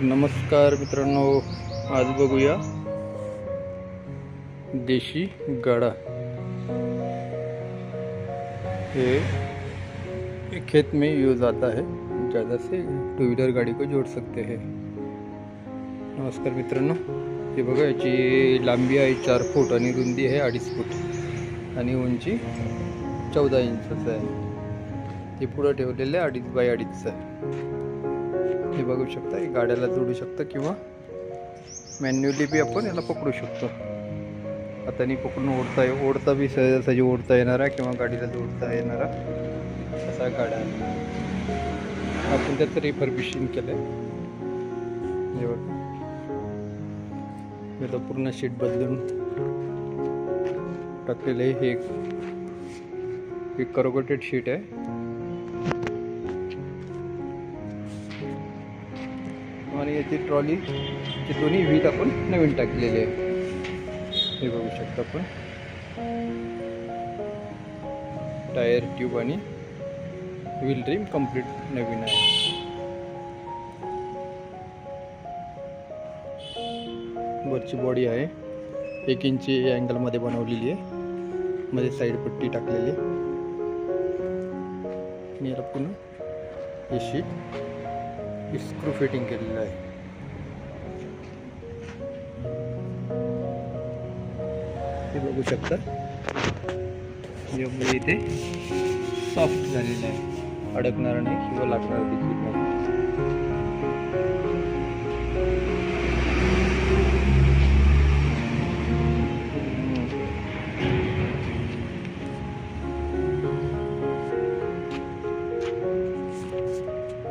नमस्कार मित्रांनो, आज बघूया देशी गाड़ा। ये खेत में यूज आता है, ज़्यादा से टू व्हीलर गाड़ी को जोड़ सकते हैं। नमस्कार मित्रांनो, हे बघा, याची लांबी आहे 4 फूट आणि रुंदी आहे 2.5 फूट आणि उंची 14 इंच आहे। हे पुढे ठेवलेले 2.5 बाय 2.5 आहे। हे बघू शकता, हे गाड्याला जोडू शकता किंवा मॅन्युअली बी आपण याला पकडू शकतो। हाताने पकडून ओढता बी सहजासहजी ओढता येणारा किंवा गाडीला जोडता येणारा असा गाडा आहे। आपण त्याचं रिफर्बिशिंग केलंय। हे बघा, मी तर पूर्ण शीट बदलून टाकलेलं आहे। हे करोगेटेड शीट आहे आणि याची ट्रॉलीची दोन्ही व्हील आपण नवीन टाकलेली आहे। हे बघू शकता आपण, टायर ट्यूब आणि व्हील रिम कंप्लीट नवीन आहे। वरची बॉडी आहे 1 इंची अँगल मध्ये बनवलेली आहे, मध्ये साईड पट्टी टाकलेली आहे आणि याला पुन्हा हे शीट स्क्रू फिटिंग केलेलं आहे। हे बघू शकता, यामुळे इथे सॉफ्ट झालेलं आहे, अडकणार नाही किंवा लागणार देखील नाही।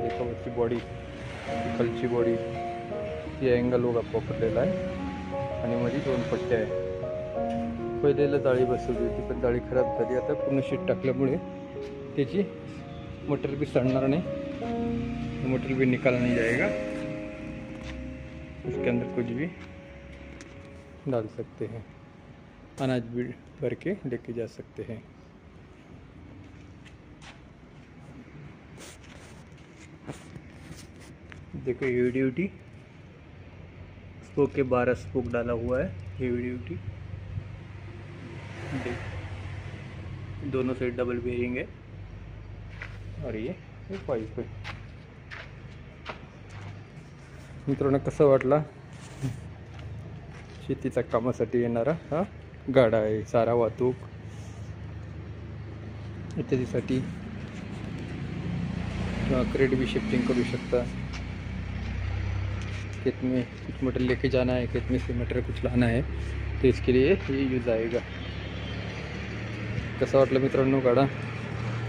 एकावरची बॉडी, खालची बॉडी ही अँगल बघा पकडलेला आहे आणि मध्ये 2 पट्ट्या आहे। पहिलेला जाळी बसवली होती पण जाळी खराब झाली, आता पूर्ण शीट टाकल्यामुळे त्याची मोटर भी सड़ना नहीं, मोटर भी निकाला नहीं जाएगा। इसके अंदर कुछ भी डाल सकते हैं, अनाज भी भर के लेके जा सकते हैं। देखो हेवी ड्यूटी स्पोक के 12 स्पोक डाला हुआ है। हेवी ड्यूटी दोनों साइड डबल बेरिंग है और ये पाइप है। मित्रांनो, कसं वाटला? शेतीच्या कामासाठी येणारा हा गाडा आहे। चारा वाहतूक इत्यादीसाठी किंवा क्रेट भी शिफ्टिंग करू शकता। खेत में कुछ मटेरियल लेके जाना है, खेत में से मटेरियल कुछ लाना है, तो इसके लिए ये यूज आएगा। कसा वाटलं मित्रांनो गाडा?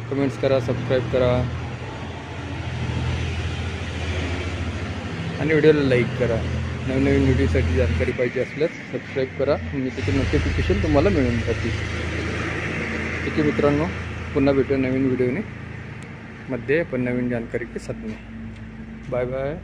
कमेंट्स करा, सबस्क्राईब करा आणि व्हिडिओला लाईक करा। नवीन व्हिडिओसाठी जानकारी पाहिजे असल्यास सबस्क्राईब करा, म्हणजे त्याचे नोटिफिकेशन तुम्हाला मिळून जातील। ठीक आहे मित्रांनो, पुन्हा भेटू नवीन व्हिडिओने मध्ये, पण नवीन जानकारी के साथ में। Bye bye.